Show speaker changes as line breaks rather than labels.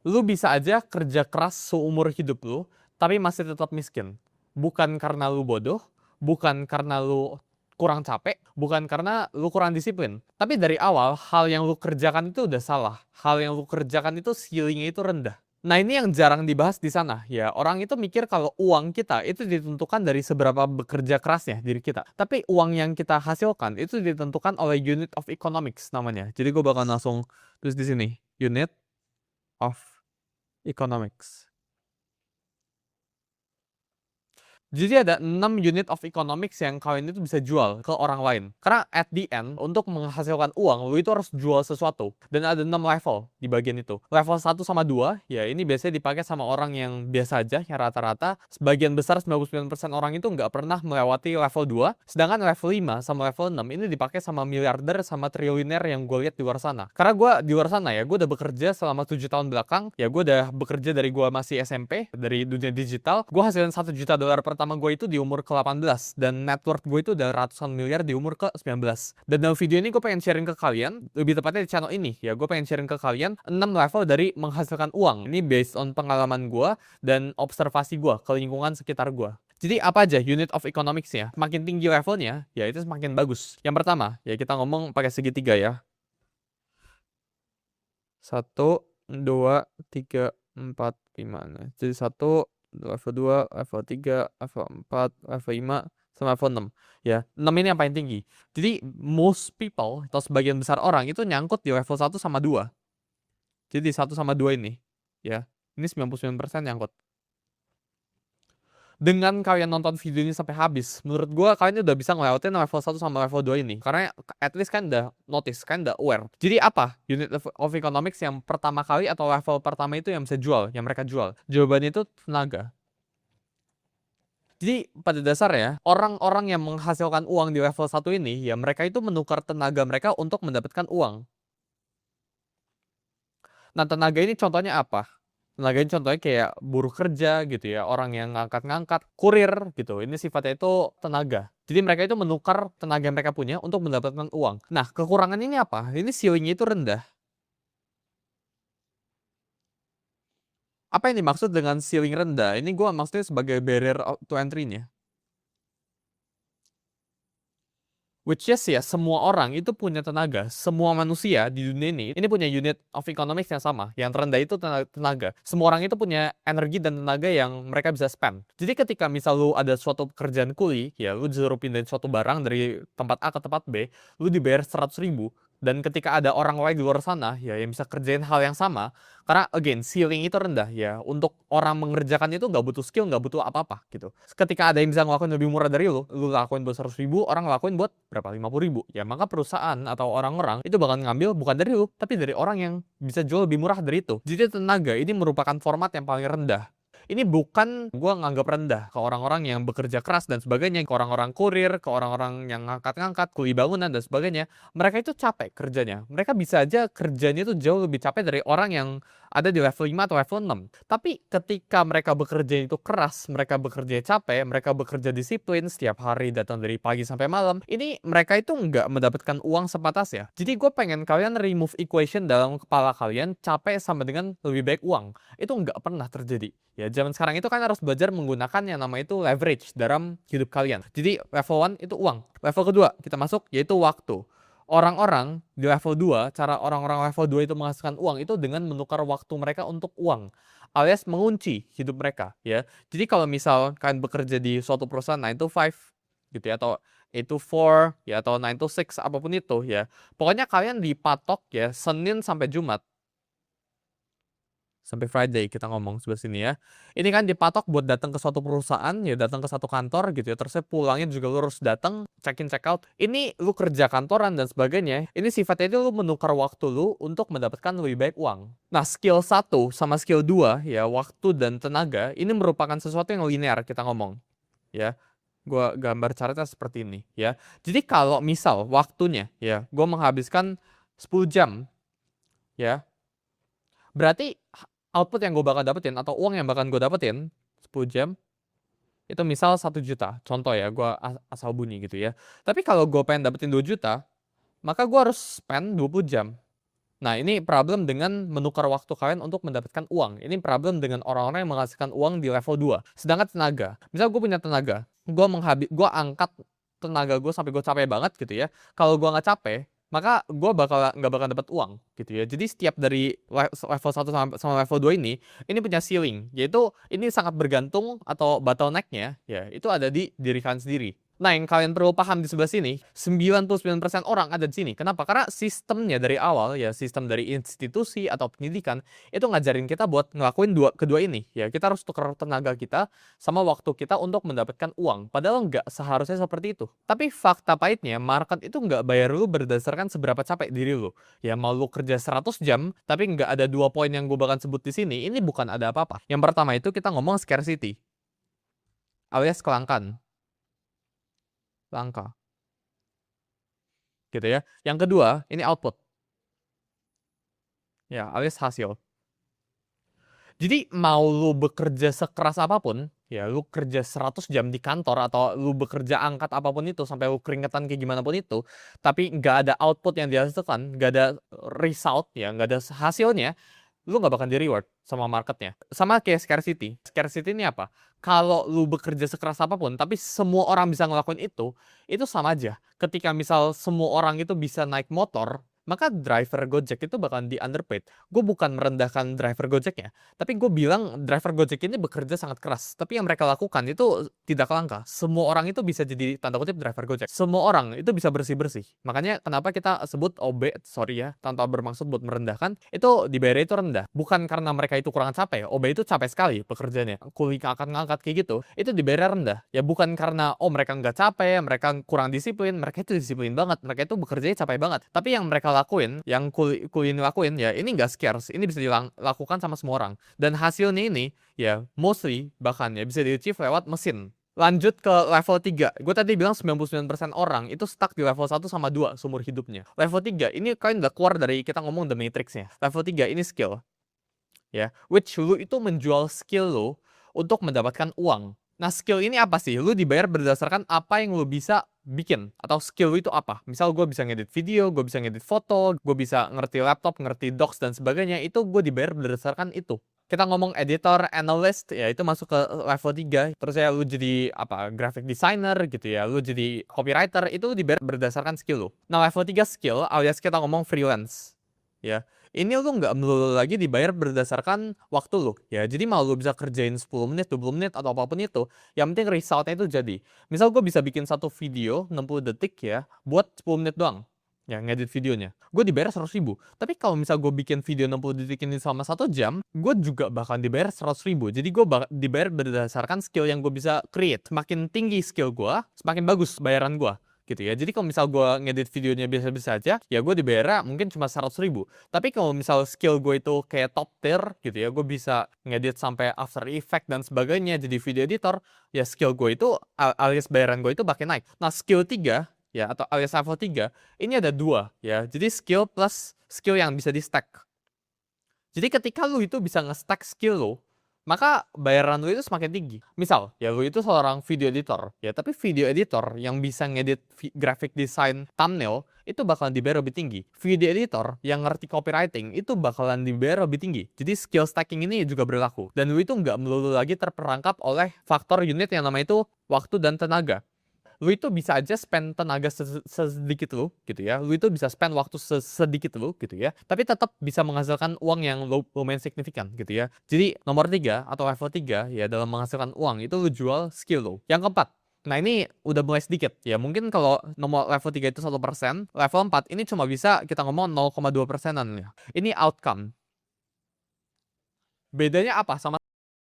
Lu bisa aja kerja keras seumur hidup lu, tapi masih tetap miskin. Bukan karena lu bodoh, bukan karena lu kurang capek, bukan karena lu kurang disiplin. Tapi dari awal, hal yang lu kerjakan itu udah salah. Hal yang lu kerjakan itu ceilingnya itu rendah. Nah, ini yang jarang dibahas di sana. Ya, orang itu mikir kalau uang kita itu ditentukan dari seberapa bekerja kerasnya diri kita. Tapi uang yang kita hasilkan itu ditentukan oleh unit of economics namanya. Jadi gue bakal langsung tulis di sini, unit of economics. Jadi ada 6 unit of economics yang kalian itu bisa jual ke orang lain. Karena at the end, untuk menghasilkan uang, lu itu harus jual sesuatu. Dan ada 6 level di bagian itu. Level 1 sama 2, ya ini biasanya dipakai sama orang yang biasa aja, yang rata-rata. Sebagian besar 99% orang itu nggak pernah melewati level 2. Sedangkan level 5 sama level 6 ini dipakai sama miliarder sama triliuner yang gue lihat di luar sana. Karena gue di luar sana ya, gue udah bekerja selama 7 tahun belakang. Ya gue udah bekerja dari gue masih SMP, dari dunia digital. Gue hasilin $1 juta pertama gue itu di umur ke-18 dan net worth gue itu udah ratusan miliar di umur ke-19. Dan dalam video ini gue pengen sharing ke kalian, lebih tepatnya di channel ini ya, gue pengen sharing ke kalian 6 level dari menghasilkan uang. Ini based on pengalaman gue dan observasi gue ke lingkungan sekitar gue. Jadi apa aja unit of economics-nya? Makin tinggi levelnya, ya itu semakin bagus. Yang pertama, ya kita ngomong pakai segitiga ya. 1, 2, 3, 4, 5. Nah, jadi 1, level 2, level 3, level 4, level 5, sama level 6. Ya, 6 ini yang paling tinggi. Jadi most people atau sebagian besar orang itu nyangkut di level 1 sama 2. Jadi 1 sama 2 ini, ya. Ini 99% nyangkut. Dengan kalian nonton video ini sampai habis, menurut gue kalian udah bisa ngelewatin level 1 sama level 2 ini. Karena at least kan udah notice, kan udah aware. Jadi apa unit of economics yang pertama kali atau level pertama itu yang bisa jual, yang mereka jual? Jawabannya itu tenaga. Jadi pada dasarnya, orang-orang yang menghasilkan uang di level 1 ini, ya mereka itu menukar tenaga mereka untuk mendapatkan uang. Nah, tenaga ini contohnya apa? Tenaga ini contohnya kayak buruh kerja gitu ya, orang yang ngangkat-ngangkat, kurir gitu. Ini sifatnya itu tenaga. Jadi mereka itu menukar tenaga yang mereka punya untuk mendapatkan uang. Nah, kekurangan ini apa? Ini ceilingnya itu rendah. Apa yang dimaksud dengan ceiling rendah? Ini gue maksudnya sebagai barrier to entry-nya. Which is ya, semua orang itu punya tenaga. Semua manusia di dunia ini punya unit of economics yang sama. Yang terendah itu tenaga. Semua orang itu punya energi dan tenaga yang mereka bisa spend. Jadi ketika misal lu ada suatu pekerjaan kuli, ya lu disuruh pindahin suatu barang dari tempat A ke tempat B, lu dibayar 100.000. Dan ketika ada orang lain di luar sana, ya yang bisa kerjain hal yang sama, karena again, ceiling itu rendah ya. Untuk orang mengerjakan itu nggak butuh skill, nggak butuh apa-apa gitu. Ketika ada yang bisa ngelakuin lebih murah dari lu lakuin buat 100.000, orang ngelakuin buat berapa? 50.000. Ya maka perusahaan atau orang-orang itu bakal ngambil bukan dari lu, tapi dari orang yang bisa jual lebih murah dari itu. Jadi tenaga ini merupakan format yang paling rendah. Ini bukan gue nganggap rendah ke orang-orang yang bekerja keras dan sebagainya, ke orang-orang kurir, ke orang-orang yang ngangkat-ngangkat, kuli bangunan dan sebagainya. Mereka itu capek kerjanya. Mereka bisa aja kerjanya itu jauh lebih capek dari orang yang ada di level 5 atau level 6. Tapi ketika mereka bekerja itu keras, mereka bekerja capek, mereka bekerja disiplin, setiap hari datang dari pagi sampai malam, ini mereka itu nggak mendapatkan uang sepatas ya. Jadi gue pengen kalian remove equation dalam kepala kalian, capek sama dengan lebih baik uang. Itu nggak pernah terjadi. Ya, zaman sekarang itu kan harus belajar menggunakan yang namanya itu leverage dalam hidup kalian. Jadi level 1 itu uang. Level kedua kita masuk yaitu waktu. Orang-orang di level 2, cara orang-orang level 2 itu menghasilkan uang itu dengan menukar waktu mereka untuk uang. Alias mengunci hidup mereka ya. Jadi kalau misal kalian bekerja di suatu perusahaan 9 to 5 gitu ya, atau 8 to 4 ya, atau 9 to 6 apapun itu ya. Pokoknya kalian dipatok ya Senin sampai Jumat. Sampai Friday kita ngomong sebelah sini ya. Ini kan dipatok buat datang ke suatu perusahaan, ya datang ke satu kantor gitu ya. Terus pulangnya juga lu harus datang, check in check out. Ini lu kerja kantoran dan sebagainya. Ini sifatnya itu lu menukar waktu lu untuk mendapatkan lebih baik uang. Nah, skill 1 sama skill 2 ya, waktu dan tenaga, ini merupakan sesuatu yang linear kita ngomong. Ya. Gua gambar caranya seperti ini ya. Jadi kalau misal waktunya ya, gua menghabiskan 10 jam ya. Berarti output yang gue bakal dapetin atau uang yang bakal gue dapetin 10 jam itu misal 1 juta. Contoh ya, gue asal bunyi gitu ya. Tapi kalau gue pengen dapetin 2 juta, maka gue harus spend 20 jam. Nah, ini problem dengan menukar waktu kalian untuk mendapatkan uang. Ini problem dengan orang-orang yang menghasilkan uang di level 2. Sedangkan tenaga, misal gue punya tenaga, gue angkat tenaga gue sampai gue capek banget gitu ya. Kalau gue nggak capek, maka gue nggak bakal dapat uang gitu ya. Jadi setiap dari level 1 sama level 2 ini punya ceiling, yaitu ini sangat bergantung atau bottleneck-nya ya itu ada di diri kalian sendiri. Nah, yang kalian perlu paham di sebelah sini, 99% orang ada di sini. Kenapa? Karena sistemnya dari awal, ya sistem dari institusi atau pendidikan, itu ngajarin kita buat ngelakuin kedua ini. Ya, kita harus tukar tenaga kita sama waktu kita untuk mendapatkan uang. Padahal nggak seharusnya seperti itu. Tapi fakta pahitnya, market itu nggak bayar lu berdasarkan seberapa capek diri lu. Ya, mau lu kerja 100 jam, tapi nggak ada 2 poin yang gue bakal sebut di sini, ini bukan ada apa-apa. Yang pertama itu kita ngomong scarcity, alias kelangkaan. Langka. Gitu ya. Yang kedua, ini output. Ya, alias hasil. Jadi mau lu bekerja sekeras apapun, ya lu kerja 100 jam di kantor atau lu bekerja angkat apapun itu sampai lu keringetan kayak gimana pun itu, tapi nggak ada output yang dihasilkan, nggak ada result ya, nggak ada hasilnya, lu nggak bakal di-reward sama marketnya. Sama kayak scarcity. Scarcity ini apa? Kalau lu bekerja sekeras apapun, tapi semua orang bisa ngelakuin itu sama aja. Ketika misal semua orang itu bisa naik motor, maka driver Gojek itu bakal di-underpaid. Gue bukan merendahkan driver Gojeknya, tapi gue bilang driver Gojek ini bekerja sangat keras. Tapi yang mereka lakukan itu tidak langka. Semua orang itu bisa jadi tanda kutip driver Gojek. Semua orang itu bisa bersih-bersih. Makanya kenapa kita sebut OB, sorry ya, tanpa bermaksud buat merendahkan, itu dibayar itu rendah. Bukan karena mereka itu kurang capek. OB itu capek sekali pekerjaannya. Kuli ngangkat kayak gitu, itu dibayar rendah. Ya bukan karena mereka nggak capek, mereka kurang disiplin, mereka itu disiplin banget. Mereka itu bekerjanya capek banget. Tapi yang mereka lakuin, yang kuli lakuin ya ini nggak scarce, ini bisa dilakukan sama semua orang. Dan hasilnya ini ya mostly bahkan ya bisa di-achieve lewat mesin. Lanjut ke level 3. Gue tadi bilang 99% orang itu stuck di level 1 sama 2 seumur hidupnya. Level 3 ini kalian udah keluar dari kita ngomong the matrix-nya. Level 3 ini skill. Ya, which lu itu menjual skill lu untuk mendapatkan uang. Nah, skill ini apa sih? Lu dibayar berdasarkan apa yang lu bisa bikin atau skill lu itu apa. Misal gue bisa ngedit video, gue bisa ngedit foto, gue bisa ngerti laptop, ngerti docs dan sebagainya, itu gue dibayar berdasarkan itu. Kita ngomong editor, analyst, ya itu masuk ke level 3. Terus ya lu jadi apa, graphic designer gitu ya, lu jadi copywriter, itu dibayar berdasarkan skill lu. Nah, level 3 skill alias kita ngomong freelance. Ya, ini lu nggak melulu lagi dibayar berdasarkan waktu lu. Ya, jadi mau lu bisa kerjain 10 menit, 20 menit atau apapun itu, yang penting resultnya itu jadi. Misal gue bisa bikin satu video 60 detik ya, buat 10 menit doang. Ya, ngedit videonya. Gue dibayar 100.000. Tapi kalau misal gue bikin video 60 detik ini selama 1 jam, gue juga bakal dibayar 100.000. Jadi gue dibayar berdasarkan skill yang gue bisa create. Semakin tinggi skill gue, semakin bagus bayaran gue. Gitu ya. Jadi kalau misal gue ngedit videonya biasa-biasa aja, ya gue dibayar mungkin cuma 100.000. Tapi kalau misal skill gue itu kayak top tier gitu ya, gue bisa ngedit sampai After Effect dan sebagainya jadi video editor, ya skill gue itu alias bayaran gue itu makin naik. Nah, skill 3 ya atau alias level 3 ini ada 2 ya. Jadi skill plus skill yang bisa di stack. Jadi ketika lu itu bisa nge-stack skill lu, maka bayaran lu itu semakin tinggi. Misal, ya lu itu seorang video editor, ya tapi video editor yang bisa ngedit graphic design thumbnail, itu bakalan dibayar lebih tinggi. Video editor yang ngerti copywriting, itu bakalan dibayar lebih tinggi. Jadi skill stacking ini juga berlaku. Dan lu itu nggak melulu lagi terperangkap oleh faktor unit yang namanya itu waktu dan tenaga. Lu itu bisa aja spend tenaga sedikit lu gitu ya. Lu itu bisa spend waktu sedikit lu gitu ya. Tapi tetap bisa menghasilkan uang yang lumayan signifikan gitu ya. Jadi nomor 3 atau level 3 ya dalam menghasilkan uang itu lu jual skill lu. Yang keempat, nah ini udah mulai sedikit ya. Mungkin kalau nomor level 3 itu 1%, level 4 ini cuma bisa kita ngomong 0,2%-an ya. Ini outcome. Bedanya apa sama